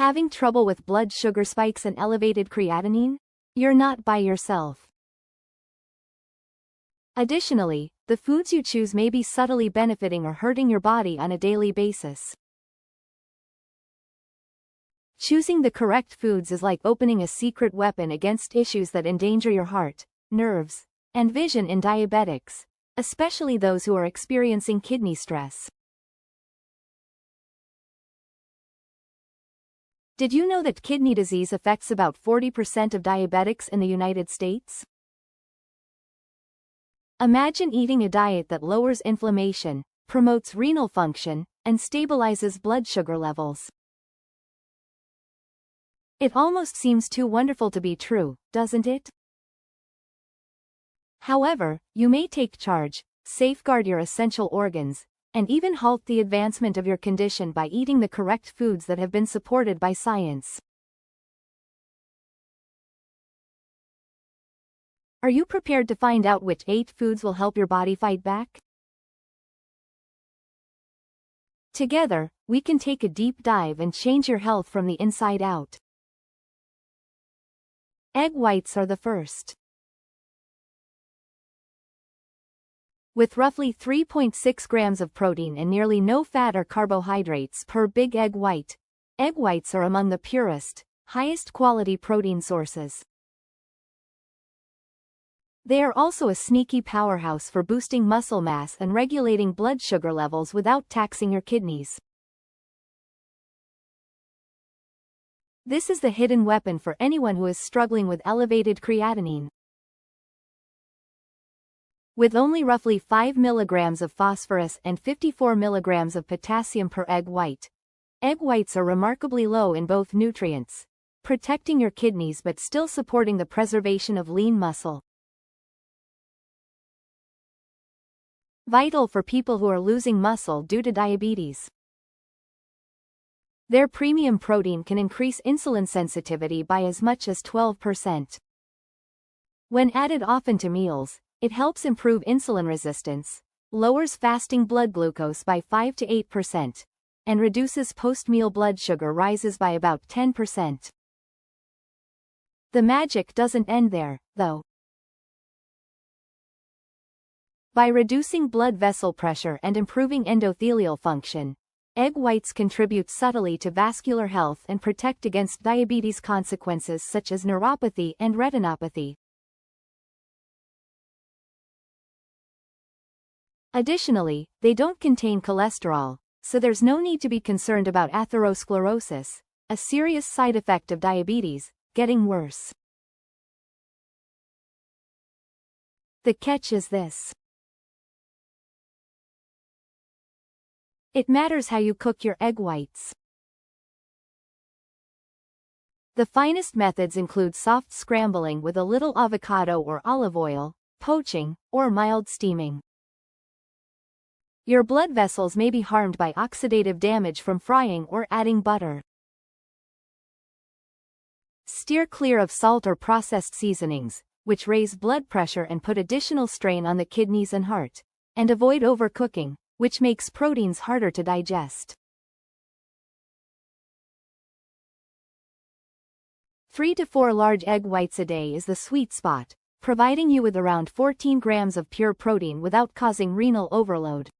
Having trouble with blood sugar spikes and elevated creatinine? You're not by yourself. Additionally, the foods you choose may be subtly benefiting or hurting your body on a daily basis. Choosing the correct foods is like opening a secret weapon against issues that endanger your heart, nerves, and vision in diabetics, especially those who are experiencing kidney stress. Did you know that kidney disease affects about 40% of diabetics in the United States? Imagine eating a diet that lowers inflammation, promotes renal function, and stabilizes blood sugar levels. It almost seems too wonderful to be true, doesn't it? However, you may take charge, safeguard your essential organs, and even halt the advancement of your condition by eating the correct foods that have been supported by science. Are you prepared to find out which 8 foods will help your body fight back? Together, we can take a deep dive and change your health from the inside out. Egg whites are the first. With roughly 3.6 grams of protein and nearly no fat or carbohydrates per big egg whites are among the purest, highest quality protein sources. They are also a sneaky powerhouse for boosting muscle mass and regulating blood sugar levels without taxing your kidneys. This is the hidden weapon for anyone who is struggling with elevated creatinine. With only roughly 5 milligrams of phosphorus and 54 milligrams of potassium per egg whites are remarkably low in both nutrients, protecting your kidneys but still supporting the preservation of lean muscle. Vital for people who are losing muscle due to diabetes. Their premium protein can increase insulin sensitivity by as much as 12%. When added often to meals, it helps improve insulin resistance, lowers fasting blood glucose by 5 to 8%, and reduces post-meal blood sugar rises by about 10%. The magic doesn't end there, though. By reducing blood vessel pressure and improving endothelial function, egg whites contribute subtly to vascular health and protect against diabetes consequences such as neuropathy and retinopathy. Additionally, they don't contain cholesterol, so there's no need to be concerned about atherosclerosis, a serious side effect of diabetes, getting worse. The catch is this. It matters how you cook your egg whites. The finest methods include soft scrambling with a little avocado or olive oil, poaching, or mild steaming. Your blood vessels may be harmed by oxidative damage from frying or adding butter. Steer clear of salt or processed seasonings, which raise blood pressure and put additional strain on the kidneys and heart, and avoid overcooking, which makes proteins harder to digest. 3 to 4 large egg whites a day is the sweet spot, providing you with around 14 grams of pure protein without causing renal overload.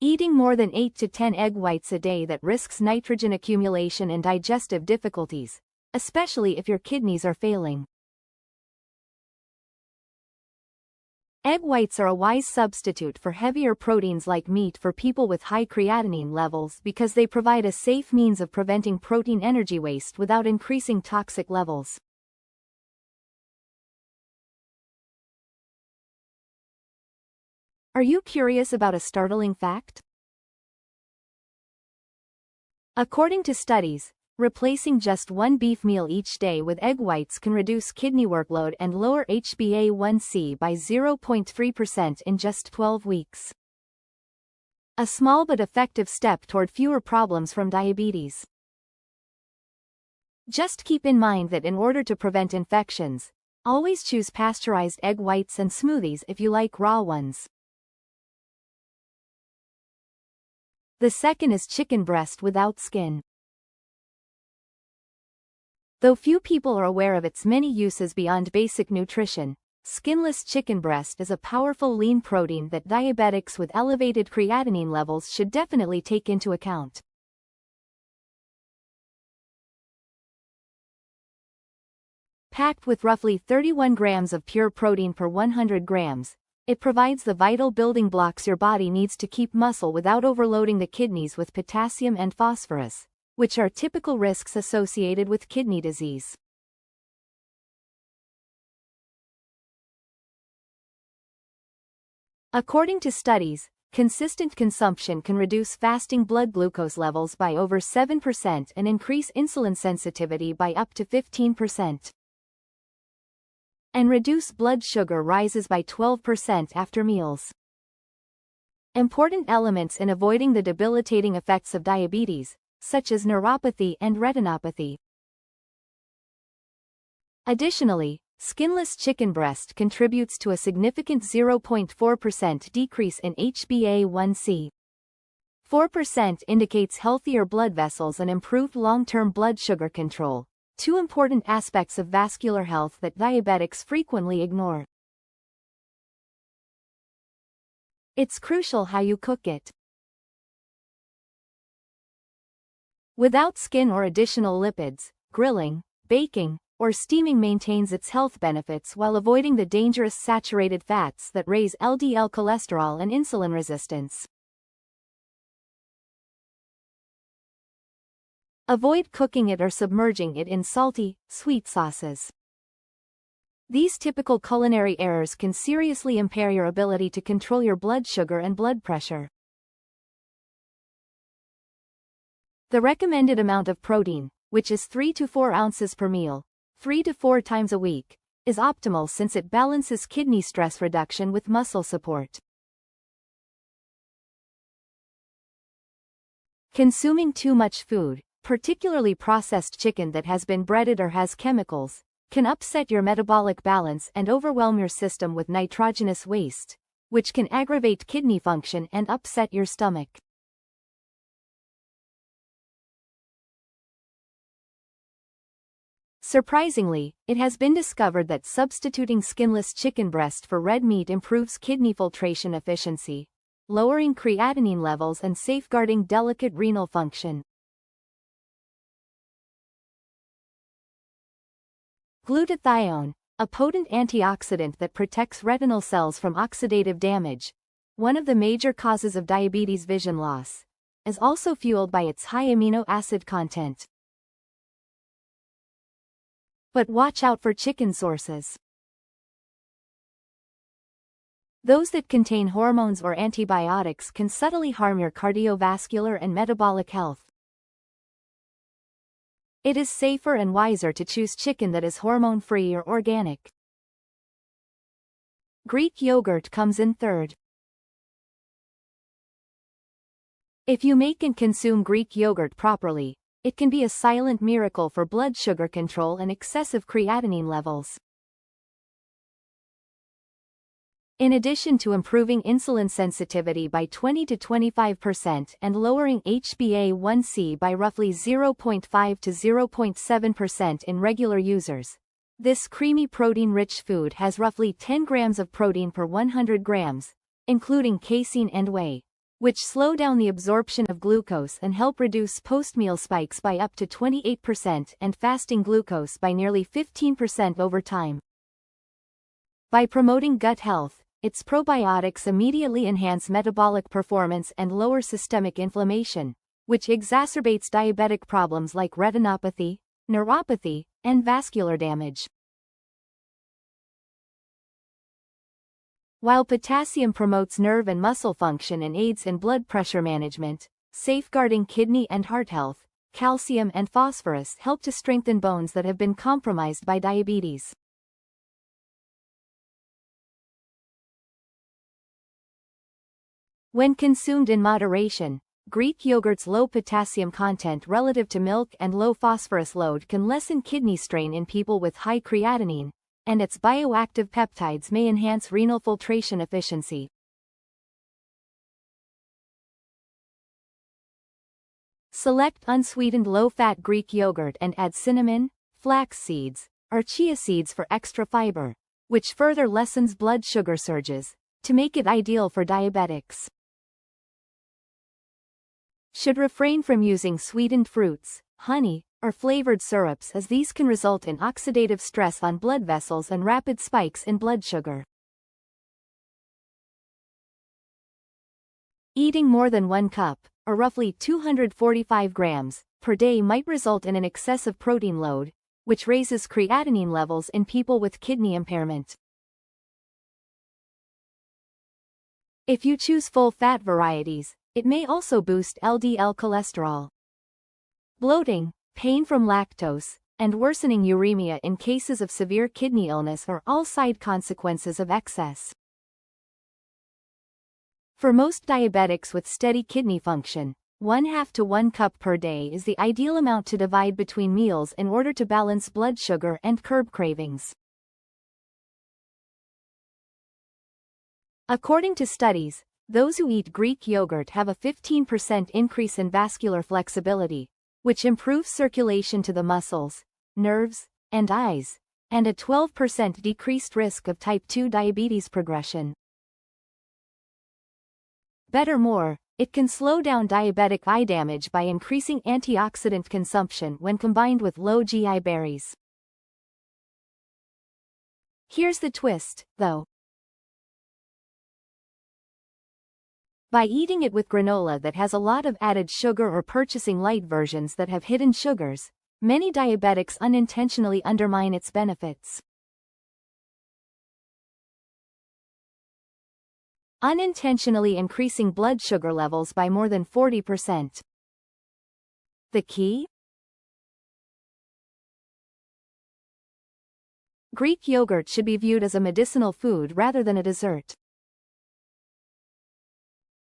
Eating more than 8 to 10 egg whites a day that risks nitrogen accumulation and digestive difficulties, especially if your kidneys are failing. Egg whites are a wise substitute for heavier proteins like meat for people with high creatinine levels because they provide a safe means of preventing protein energy waste without increasing toxic levels. Are you curious about a startling fact? According to studies, replacing just one beef meal each day with egg whites can reduce kidney workload and lower HbA1c by 0.3% in just 12 weeks. A small but effective step toward fewer problems from diabetes. Just keep in mind that in order to prevent infections, always choose pasteurized egg whites and smoothies if you like raw ones. The second is chicken breast without skin. Though few people are aware of its many uses beyond basic nutrition, skinless chicken breast is a powerful lean protein that diabetics with elevated creatinine levels should definitely take into account. Packed with roughly 31 grams of pure protein per 100 grams, it provides the vital building blocks your body needs to keep muscle without overloading the kidneys with potassium and phosphorus, which are typical risks associated with kidney disease. According to studies, consistent consumption can reduce fasting blood glucose levels by over 7% and increase insulin sensitivity by up to 15%. And reduce blood sugar rises by 12% after meals. Important elements in avoiding the debilitating effects of diabetes, such as neuropathy and retinopathy. Additionally, skinless chicken breast contributes to a significant 0.4% decrease in HbA1c. 4% indicates healthier blood vessels and improved long-term blood sugar control, two important aspects of vascular health that diabetics frequently ignore. It's crucial how you cook it. Without skin or additional lipids, grilling, baking, or steaming maintains its health benefits while avoiding the dangerous saturated fats that raise LDL cholesterol and insulin resistance. Avoid cooking it or submerging it in salty, sweet sauces. These typical culinary errors can seriously impair your ability to control your blood sugar and blood pressure. The recommended amount of protein, which is 3 to 4 ounces per meal, 3 to 4 times a week, is optimal since it balances kidney stress reduction with muscle support. Consuming too much food, particularly processed chicken that has been breaded or has chemicals, can upset your metabolic balance and overwhelm your system with nitrogenous waste, which can aggravate kidney function and upset your stomach. Surprisingly, it has been discovered that substituting skinless chicken breast for red meat improves kidney filtration efficiency, lowering creatinine levels and safeguarding delicate renal function. Glutathione, a potent antioxidant that protects retinal cells from oxidative damage, one of the major causes of diabetes vision loss, is also fueled by its high amino acid content. But watch out for chicken sources. Those that contain hormones or antibiotics can subtly harm your cardiovascular and metabolic health. It is safer and wiser to choose chicken that is hormone-free or organic. Greek yogurt comes in third. If you make and consume Greek yogurt properly, it can be a silent miracle for blood sugar control and excessive creatinine levels. In addition to improving insulin sensitivity by 20 to 25% and lowering HbA1c by roughly 0.5 to 0.7% in regular users, this creamy protein-rich food has roughly 10 grams of protein per 100 grams, including casein and whey, which slow down the absorption of glucose and help reduce post-meal spikes by up to 28% and fasting glucose by nearly 15% over time. By promoting gut health, its probiotics immediately enhance metabolic performance and lower systemic inflammation, which exacerbates diabetic problems like retinopathy, neuropathy, and vascular damage. While potassium promotes nerve and muscle function and aids in blood pressure management, safeguarding kidney and heart health, calcium and phosphorus help to strengthen bones that have been compromised by diabetes. When consumed in moderation, Greek yogurt's low potassium content relative to milk and low phosphorus load can lessen kidney strain in people with high creatinine, and its bioactive peptides may enhance renal filtration efficiency. Select unsweetened low-fat Greek yogurt and add cinnamon, flax seeds, or chia seeds for extra fiber, which further lessens blood sugar surges, to make it ideal for diabetics. Should refrain from using sweetened fruits, honey, or flavored syrups, as these can result in oxidative stress on blood vessels and rapid spikes in blood sugar. Eating more than 1 cup, or roughly 245 grams, per day might result in an excessive protein load, which raises creatinine levels in people with kidney impairment. If you choose full-fat varieties, it may also boost LDL cholesterol. Bloating, pain from lactose, and worsening uremia in cases of severe kidney illness are all side consequences of excess. For most diabetics with steady kidney function, 1/2 to 1 cup per day is the ideal amount to divide between meals in order to balance blood sugar and curb cravings. According to studies, those who eat Greek yogurt have a 15% increase in vascular flexibility, which improves circulation to the muscles, nerves, and eyes, and a 12% decreased risk of type 2 diabetes progression. More, it can slow down diabetic eye damage by increasing antioxidant consumption when combined with low GI berries. Here's the twist, though. By eating it with granola that has a lot of added sugar or purchasing light versions that have hidden sugars, many diabetics unintentionally undermine its benefits. Unintentionally increasing blood sugar levels by more than 40%. The key? Greek yogurt should be viewed as a medicinal food rather than a dessert.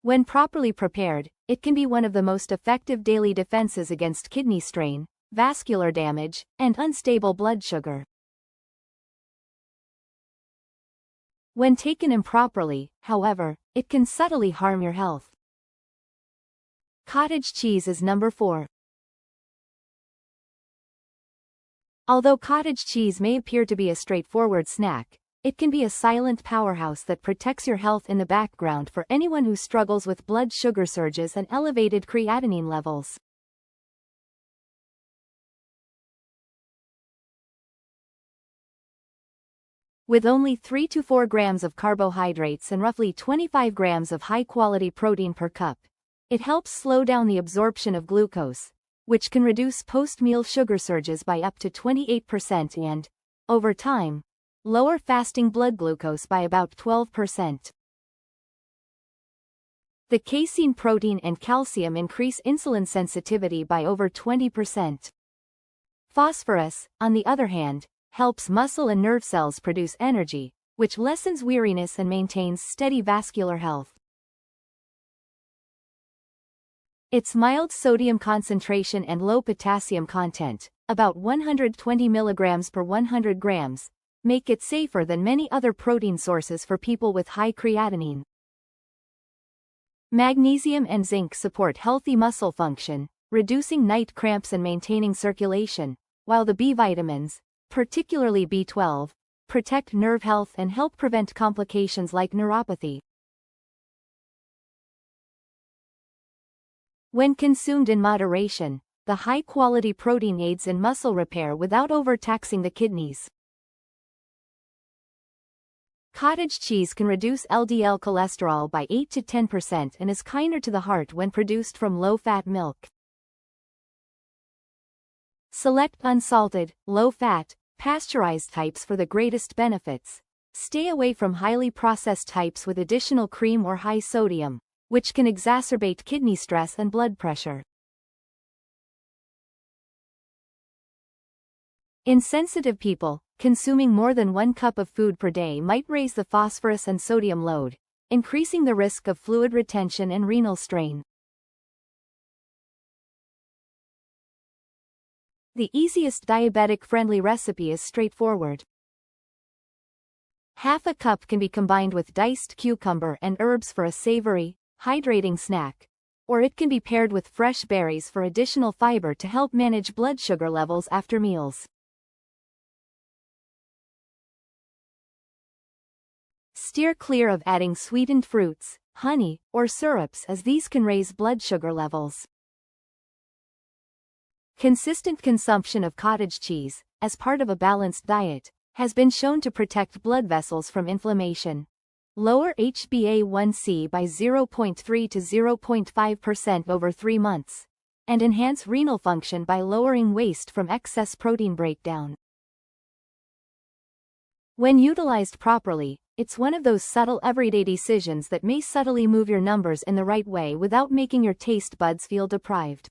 When properly prepared, it can be one of the most effective daily defenses against kidney strain, vascular damage, and unstable blood sugar. When taken improperly, however, it can subtly harm your health. Cottage cheese is number 4. Although cottage cheese may appear to be a straightforward snack, it can be a silent powerhouse that protects your health in the background for anyone who struggles with blood sugar surges and elevated creatinine levels. With only 3 to 4 grams of carbohydrates and roughly 25 grams of high-quality protein per cup, it helps slow down the absorption of glucose, which can reduce post-meal sugar surges by up to 28% and, over time, lower fasting blood glucose by about 12%. The casein protein and calcium increase insulin sensitivity by over 20%. Phosphorus, on the other hand, helps muscle and nerve cells produce energy, which lessens weariness and maintains steady vascular health. Its mild sodium concentration and low potassium content, about 120 mg per 100 grams, make it safer than many other protein sources for people with high creatinine. Magnesium and zinc support healthy muscle function, reducing night cramps and maintaining circulation, while the B vitamins, particularly B12, protect nerve health and help prevent complications like neuropathy. When consumed in moderation, the high-quality protein aids in muscle repair without overtaxing the kidneys. Cottage cheese can reduce LDL cholesterol by 8 to 10% and is kinder to the heart when produced from low-fat milk. Select unsalted, low-fat, pasteurized types for the greatest benefits. Stay away from highly processed types with additional cream or high sodium, which can exacerbate kidney stress and blood pressure. In sensitive people, consuming more than 1 cup of food per day might raise the phosphorus and sodium load, increasing the risk of fluid retention and renal strain. The easiest diabetic-friendly recipe is straightforward. Half a cup can be combined with diced cucumber and herbs for a savory, hydrating snack, or it can be paired with fresh berries for additional fiber to help manage blood sugar levels after meals. Steer clear of adding sweetened fruits, honey, or syrups, as these can raise blood sugar levels. Consistent consumption of cottage cheese, as part of a balanced diet, has been shown to protect blood vessels from inflammation, lower HbA1c by 0.3 to 0.5% over 3 months, and enhance renal function by lowering waste from excess protein breakdown. When utilized properly, it's one of those subtle everyday decisions that may subtly move your numbers in the right way without making your taste buds feel deprived.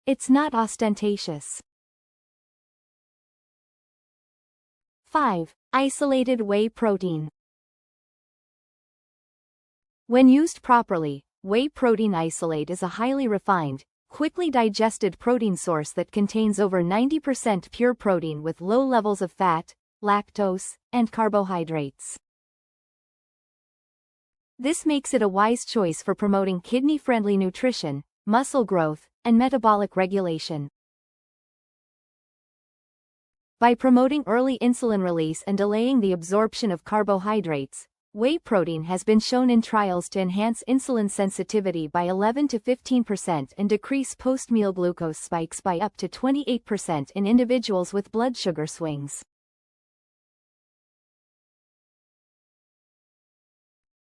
It's not ostentatious. 5. Isolated whey protein. When used properly, whey protein isolate is a highly refined, quickly digested protein source that contains over 90% pure protein with low levels of fat, lactose, and carbohydrates. This makes it a wise choice for promoting kidney-friendly nutrition, muscle growth, and metabolic regulation. By promoting early insulin release and delaying the absorption of carbohydrates, whey protein has been shown in trials to enhance insulin sensitivity by 11 to 15% and decrease post-meal glucose spikes by up to 28% in individuals with blood sugar swings.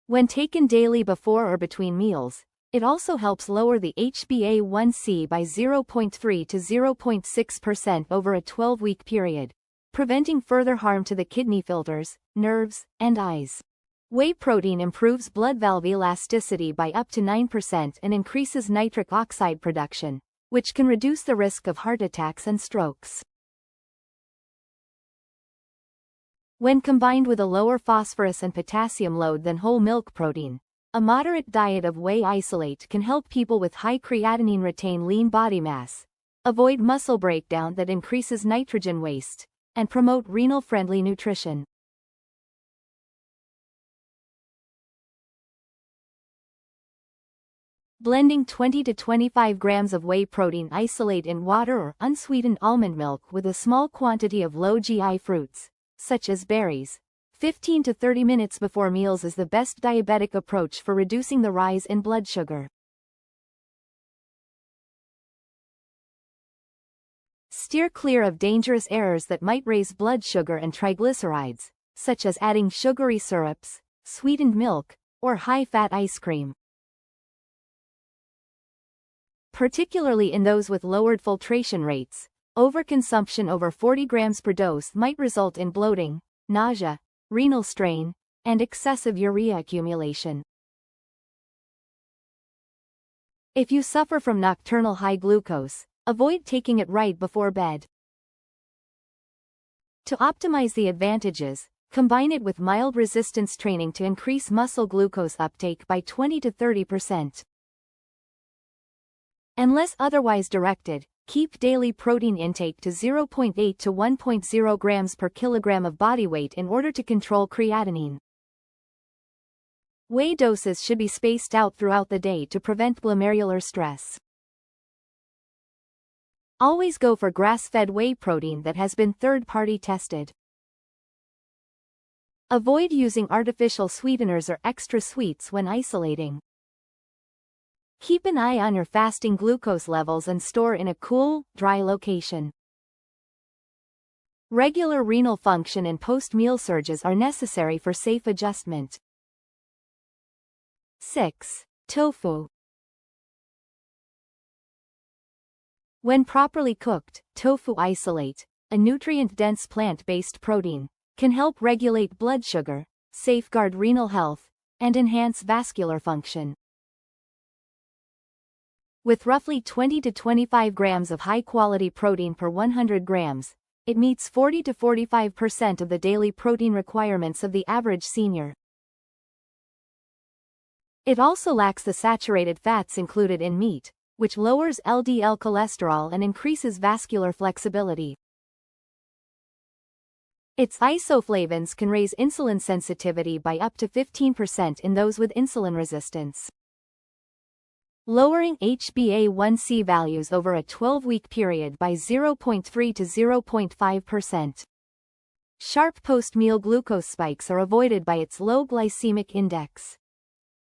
When taken daily before or between meals, it also helps lower the HbA1c by 0.3 to 0.6% over a 12-week period, preventing further harm to the kidney filters, nerves, and eyes. Whey protein improves blood valve elasticity by up to 9% and increases nitric oxide production, which can reduce the risk of heart attacks and strokes. When combined with a lower phosphorus and potassium load than whole milk protein, a moderate diet of whey isolate can help people with high creatinine retain lean body mass, avoid muscle breakdown that increases nitrogen waste, and promote renal-friendly nutrition. Blending 20 to 25 grams of whey protein isolate in water or unsweetened almond milk with a small quantity of low GI fruits, such as berries, 15 to 30 minutes before meals is the best diabetic approach for reducing the rise in blood sugar. Steer clear of dangerous errors that might raise blood sugar and triglycerides, such as adding sugary syrups, sweetened milk, or high-fat ice cream. Particularly in those with lowered filtration rates, overconsumption over 40 grams per dose might result in bloating, nausea, renal strain, and excessive urea accumulation. If you suffer from nocturnal high glucose, avoid taking it right before bed. To optimize the advantages, combine it with mild resistance training to increase muscle glucose uptake by 20 to 30%. Unless otherwise directed, keep daily protein intake to 0.8 to 1.0 grams per kilogram of body weight in order to control creatinine. Whey doses should be spaced out throughout the day to prevent glomerular stress. Always go for grass-fed whey protein that has been third-party tested. Avoid using artificial sweeteners or extra sweets when isolating. Keep an eye on your fasting glucose levels and store in a cool, dry location. Regular renal function and post-meal surges are necessary for safe adjustment. 6. Tofu. When properly cooked, tofu isolate, a nutrient-dense plant-based protein, can help regulate blood sugar, safeguard renal health, and enhance vascular function. With roughly 20 to 25 grams of high-quality protein per 100 grams, it meets 40 to 45% of the daily protein requirements of the average senior. It also lacks the saturated fats included in meat, which lowers LDL cholesterol and increases vascular flexibility. Its isoflavones can raise insulin sensitivity by up to 15% in those with insulin resistance. Lowering HbA1c values over a 12-week period by 0.3 to 0.5%. Sharp post-meal glucose spikes are avoided by its low glycemic index.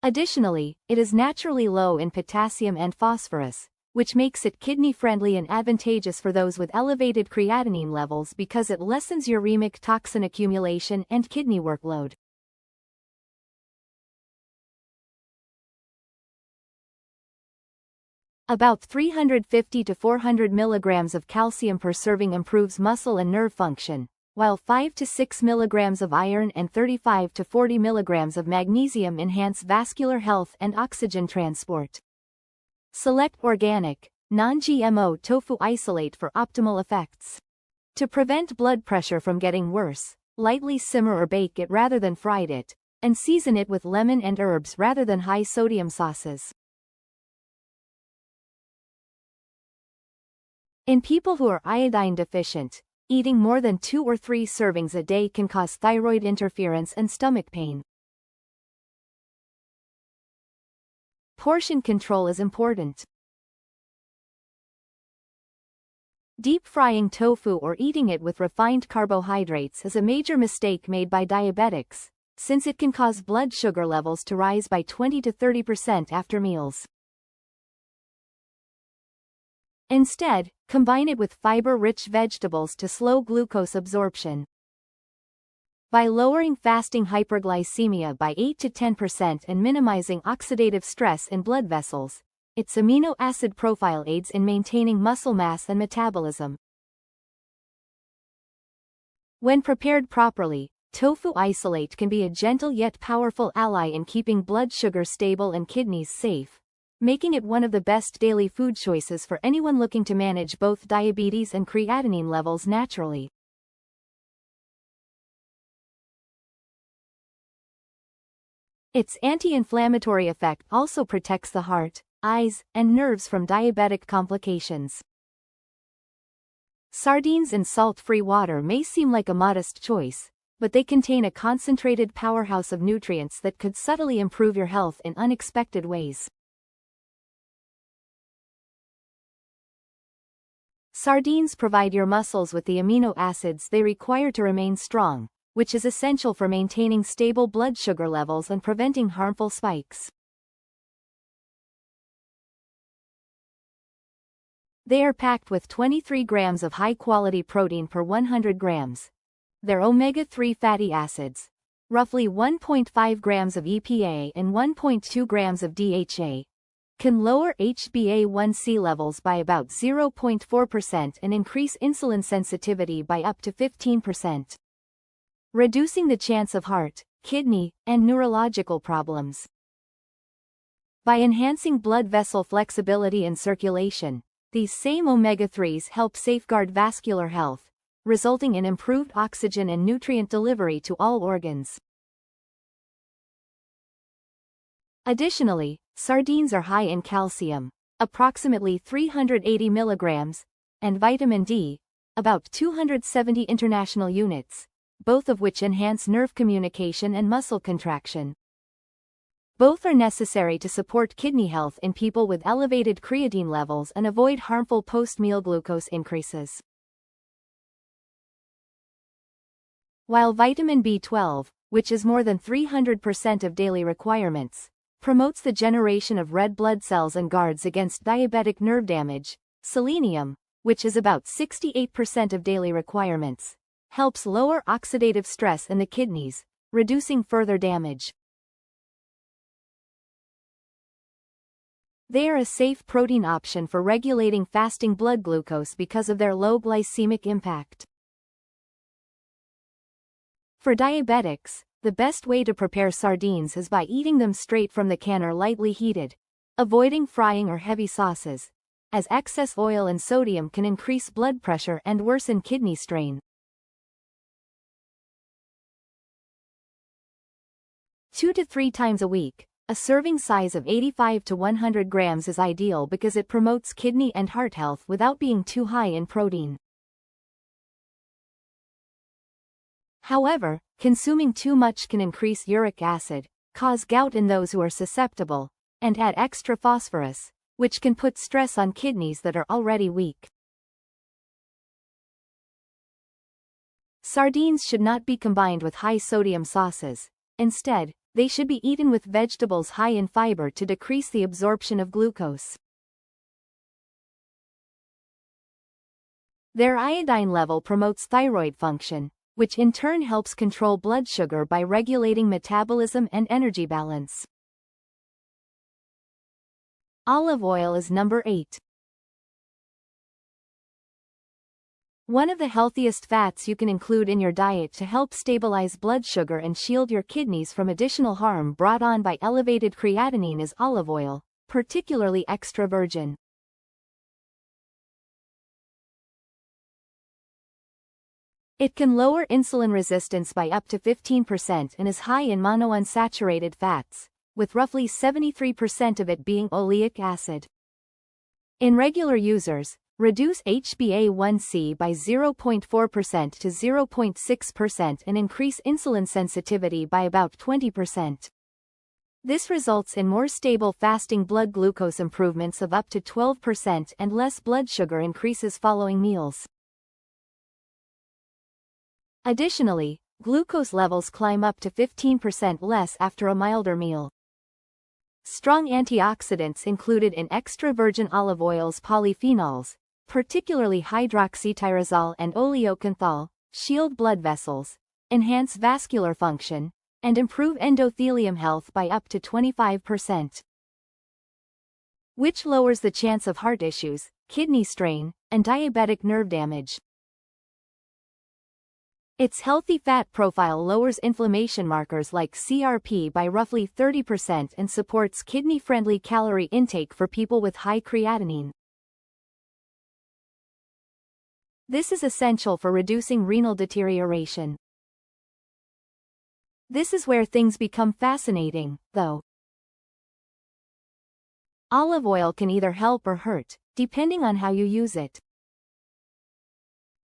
Additionally, it is naturally low in potassium and phosphorus, which makes it kidney-friendly and advantageous for those with elevated creatinine levels because it lessens uremic toxin accumulation and kidney workload. About 350 to 400 milligrams of calcium per serving improves muscle and nerve function, while 5 to 6 milligrams of iron and 35 to 40 milligrams of magnesium enhance vascular health and oxygen transport. Select organic, non-GMO tofu isolate for optimal effects. To prevent blood pressure from getting worse, lightly simmer or bake it rather than fried it, and season it with lemon and herbs rather than high-sodium sauces. In people who are iodine deficient, eating more than 2 or 3 servings a day can cause thyroid interference and stomach pain. Portion control is important. Deep frying tofu or eating it with refined carbohydrates is a major mistake made by diabetics, since it can cause blood sugar levels to rise by 20 to 30% after meals. Instead, combine it with fiber-rich vegetables to slow glucose absorption. By lowering fasting hyperglycemia by 8 to 10% and minimizing oxidative stress in blood vessels, its amino acid profile aids in maintaining muscle mass and metabolism. When prepared properly, tofu isolate can be a gentle yet powerful ally in keeping blood sugar stable and kidneys safe, making it one of the best daily food choices for anyone looking to manage both diabetes and creatinine levels naturally. Its anti-inflammatory effect also protects the heart, eyes, and nerves from diabetic complications. Sardines in salt-free water may seem like a modest choice, but they contain a concentrated powerhouse of nutrients that could subtly improve your health in unexpected ways. Sardines provide your muscles with the amino acids they require to remain strong, which is essential for maintaining stable blood sugar levels and preventing harmful spikes. They are packed with 23 grams of high-quality protein per 100 grams. Their omega-3 fatty acids, roughly 1.5 grams of EPA and 1.2 grams of DHA, can lower HbA1c levels by about 0.4% and increase insulin sensitivity by up to 15%, reducing the chance of heart, kidney, and neurological problems. By enhancing blood vessel flexibility and circulation, these same omega-3s help safeguard vascular health, resulting in improved oxygen and nutrient delivery to all organs. Additionally, sardines are high in calcium, approximately 380 milligrams, and vitamin D, about 270 international units, both of which enhance nerve communication and muscle contraction. Both are necessary to support kidney health in people with elevated creatine levels and avoid harmful post-meal glucose increases. While vitamin B12, which is more than 300% of daily requirements, promotes the generation of red blood cells and guards against diabetic nerve damage, selenium, which is about 68% of daily requirements, helps lower oxidative stress in the kidneys, reducing further damage. They are a safe protein option for regulating fasting blood glucose because of their low glycemic impact. For diabetics, the best way to prepare sardines is by eating them straight from the can or lightly heated, avoiding frying or heavy sauces, as excess oil and sodium can increase blood pressure and worsen kidney strain. 2 to 3 times a week, a serving size of 85 to 100 grams is ideal because it promotes kidney and heart health without being too high in protein. However, consuming too much can increase uric acid, cause gout in those who are susceptible, and add extra phosphorus, which can put stress on kidneys that are already weak. Sardines should not be combined with high-sodium sauces. Instead, they should be eaten with vegetables high in fiber to decrease the absorption of glucose. Their iodine level promotes thyroid function, which in turn helps control blood sugar by regulating metabolism and energy balance. Olive oil is number 8. One of the healthiest fats you can include in your diet to help stabilize blood sugar and shield your kidneys from additional harm brought on by elevated creatinine is olive oil, particularly extra virgin. It can lower insulin resistance by up to 15% and is high in monounsaturated fats, with roughly 73% of it being oleic acid. In regular users, reduce HbA1c by 0.4% to 0.6% and increase insulin sensitivity by about 20%. This results in more stable fasting blood glucose improvements of up to 12% and less blood sugar increases following meals. Additionally, glucose levels climb up to 15% less after a milder meal. Strong antioxidants included in extra virgin olive oil's polyphenols, particularly hydroxytyrosol and oleocanthal, shield blood vessels, enhance vascular function, and improve endothelium health by up to 25%, which lowers the chance of heart issues, kidney strain, and diabetic nerve damage. Its healthy fat profile lowers inflammation markers like CRP by roughly 30% and supports kidney-friendly calorie intake for people with high creatinine. This is essential for reducing renal deterioration. This is where things become fascinating, though. Olive oil can either help or hurt, depending on how you use it.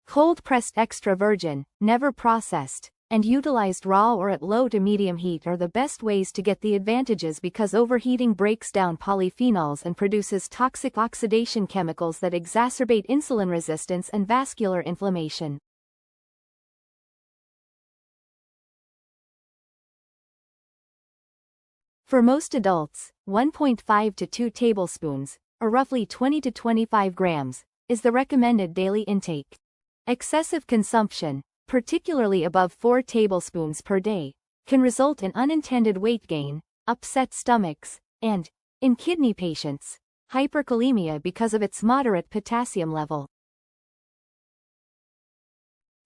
Cold-pressed extra virgin, never processed, and utilized raw or at low to medium heat are the best ways to get the advantages because overheating breaks down polyphenols and produces toxic oxidation chemicals that exacerbate insulin resistance and vascular inflammation. For most adults, 1.5 to 2 tablespoons, or roughly 20 to 25 grams, is the recommended daily intake. Excessive consumption, particularly above 4 tablespoons per day, can result in unintended weight gain, upset stomachs, and, in kidney patients, hyperkalemia because of its moderate potassium level.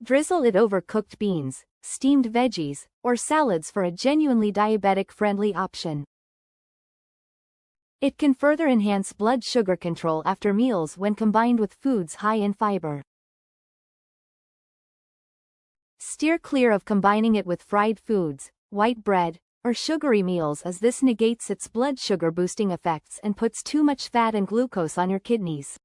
Drizzle it over cooked beans, steamed veggies, or salads for a genuinely diabetic-friendly option. It can further enhance blood sugar control after meals when combined with foods high in fiber. Steer clear of combining it with fried foods, white bread, or sugary meals as this negates its blood sugar boosting effects and puts too much fat and glucose on your kidneys.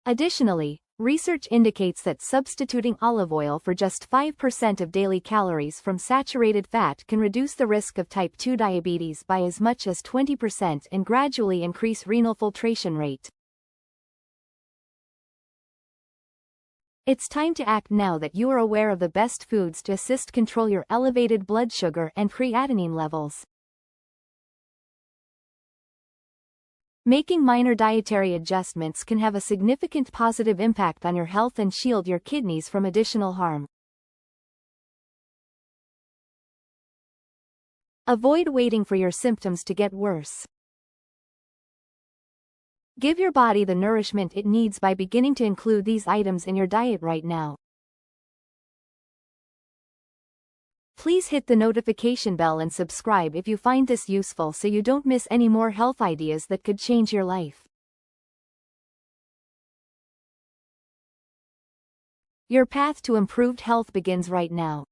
Additionally, research indicates that substituting olive oil for just 5% of daily calories from saturated fat can reduce the risk of type 2 diabetes by as much as 20% and gradually increase renal filtration rate. It's time to act now that you are aware of the best foods to assist control your elevated blood sugar and creatinine levels. Making minor dietary adjustments can have a significant positive impact on your health and shield your kidneys from additional harm. Avoid waiting for your symptoms to get worse. Give your body the nourishment it needs by beginning to include these items in your diet right now. Please hit the notification bell and subscribe if you find this useful so you don't miss any more health ideas that could change your life. Your path to improved health begins right now.